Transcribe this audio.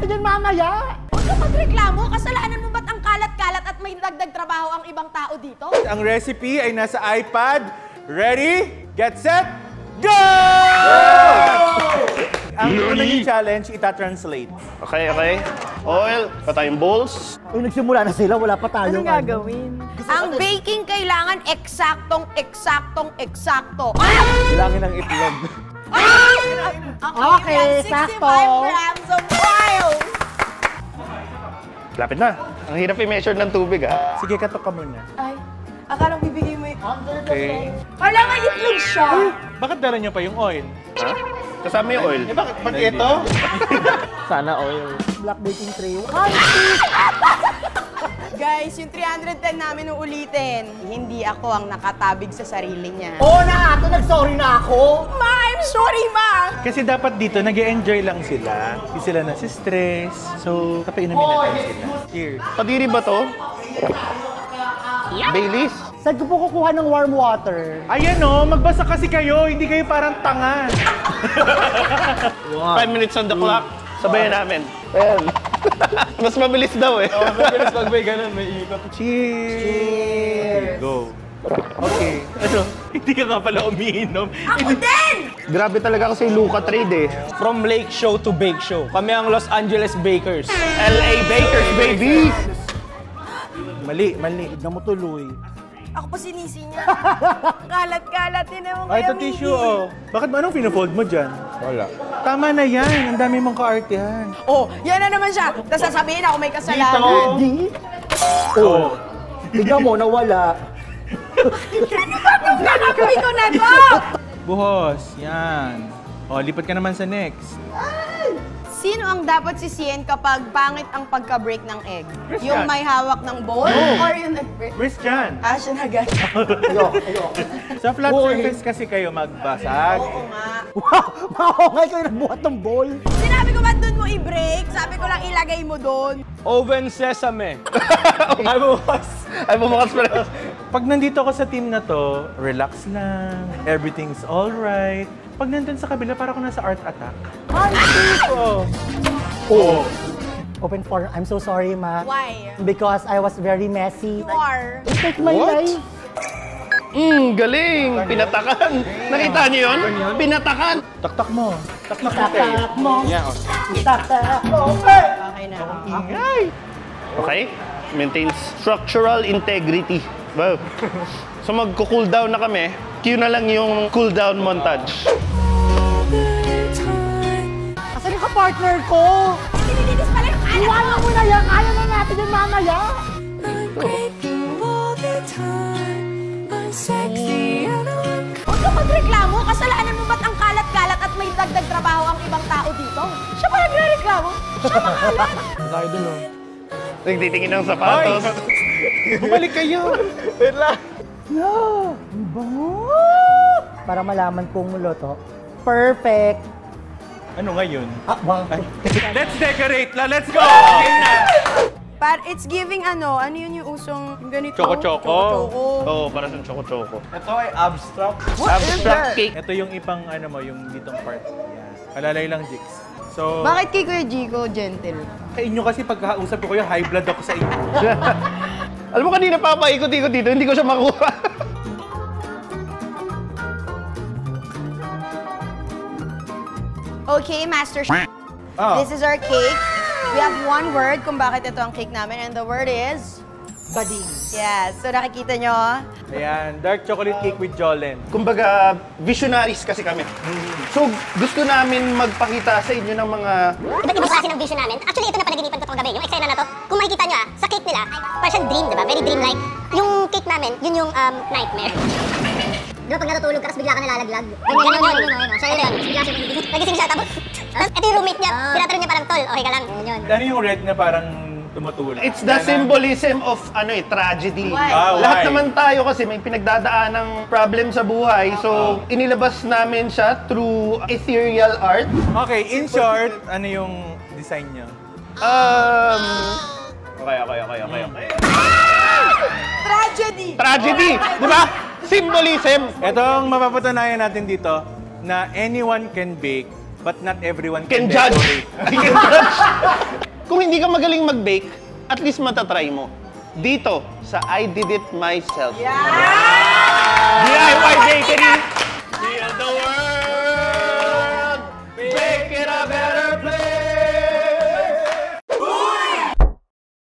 natin yan mamaya. Huwag ka magreklamo. Kasalanan mo ba't ang kalat-kalat at may dagdag trabaho ang ibang tao dito? Ang recipe ay nasa iPad. Ready, get set, go! Ang unang challenge, itatranslate. Okay, okay. Oil, patayong bowls. Uy, nagsimula na sila, wala pa tayo. Anong gagawin? Ang baking kailangan eksaktong. Bilangin ng itlog. Okay, 65 sakto. grams of oil. Lapit na. Ang hirap i-measure ng tubig, ha? Sige, katok ka muna. Ay, akala bibigay mo yung... Okay. Kala nga itlog siya. Bakit dala niyo pa yung oil? Ha? Kasama yung oil. Bakit pag ito? Sana oil. Black baking tray. Guys, yung 310 namin uulitin. Hindi ako ang nakatabig sa sarili niya. Oo na ate, nag-sorry na ako. Ma, I'm sorry, Ma! Kasi dapat dito, nag-e-enjoy lang sila. Hindi sila nasi-stress. So, kapainumin natin sila. Cheers. Padiri ba to? Baileys? Saan ko po kukuha ng warm water? Ayan o, magbasa kasi kayo. Hindi kayo parang tanga. 5 minutes on the clock. Sabayan namin. Ayan. Mas mabilis daw eh. Mabilis pag may ganun, may ikot. Cheers! Go. Okay. Ano? Hindi ka nga pala umiinom. Ako din! Grabe talaga kasi Luca Trade eh. From Lake Show to Bake Show. Kami ang Los Angeles Bakers. LA Bakers, baby! Mali, mali. Tignan mo tuloy. Ako pa sinisi niya. Kalat-kalat din naman Ay, kaya, ito tissue oh. Bakit anong pinofold mo dyan? Wala. Tama na yan. Ang dami mong kaartehan. Oh, yan na naman siya. Tapos sasabihin ako may kasalanan. Di? Oo. Tignan mo, nawala. Ano ba itong gagawin ko na to? Buhos. Yan. O, lipat ka naman sa next. Sino ang dapat sisihin kapag pangit ang pagka-break ng egg? Christian. Yung may hawak ng bowl or yung nag-break? Where's Jan? Ah, siya na guys. Ayoko. Sa flat surface kasi kayo magbasag. Oo nga. Wow! Mahongay kayo nagbuhat ng bowl. Sinabi ko ba doon mo i-break? Sabi ko lang ilagay mo doon. Oven sesame. Ay, bukas. Ay, bumukas pa rin. Pag nandito ako sa team na to, relax lang. Everything's alright. Pag nandun sa kabila, parang ako nasa Art Attack. Oh. Open for, I'm so sorry, ma. Why? Because I was very messy. You are. Take my What? life. Galing! Pinatakan! Nakita niyo yun? Pinatakan! Taktak mo. Taktak mo. Tatak mo. Yeah, oh. Tatak mo. Okay. Okay na. Ingay! Okay? Maintains structural integrity. Wow. So magko-cool down na kami. Cue na lang yung cool down montage. Asan yung ka-partner ko? Nililinis pala yung anak. Iwanan mo na yan. Kaya na natin yung mamaya. Huwag ka magreklamo. Kasalanan mo ba't ang kalat-kalat at may dagdag trabaho ang ibang tao dito? Siya pa nagre-reklamo. Siya makalat. Tayo dun, oh. Nagtitingin ng sapatos. Bumalik kayo! Wait lang. No. Ang bango. Para malaman kung luto. Perfect. Ano ngayon? Ah, wow. Let's decorate! Let's go! Game na! But it's giving ano yun yung usong yung ganito? Choco-choco. Choco-choco. Oo, para sa choco-choco. Ito ay abstract. Abstract cake. Ito yung ipang ano mo, yung ditong part. Yan. Alalay lang, Jigs. So, Bakit kay Kuya Jico gentle? sa inyo kasi pagkakausap ko kayo, high blood ako sa inyo. Alam mo kanina papaikot-ikot dito, hindi ko siya makuha. Okay, Master Oh. This is our cake. We have one word kung bakit ito ang cake namin and the word is... Bading. Yes. So nakikita nyo? Ayan, dark chocolate cake with Jolene. Kumbaga, visionaries kasi kami. So, gusto namin magpakita sa inyo ng mga... Iba't ibang klase ng vision namin. Actually, ito na panaginipan ko itong gabi. Yung eksena na to, kung makikita nyo sa cake nila, parang siyang dream, diba? Very dream-like. Yung cake namin, yun yung nightmare. Di ba pag natutulog ka, tapos bigla ka nalalaglag? Ganyan yun. Siya yun. Bigla siya nagising siya, tapos ito yung roommate niya. Tinaturo niya parang, tol, okay ka lang. Yun. Ano yung red na parang tumutulak? It's the symbolism of tragedy. Why? Lahat Why? naman tayo kasi may pinagdadaan ng problem sa buhay. So, inilabas namin siya through ethereal art. Okay, in short, ano yung design niyo? Okay. Tragedy! Tragedy! Di ba? Symbolism! Ito ang mapapatunayan natin dito na anyone can bake But not everyone Can judge. decorate. Can judge. Kung hindi ka magaling mag-bake, at least matatry mo. Dito, sa I Did It Myself. Yeah!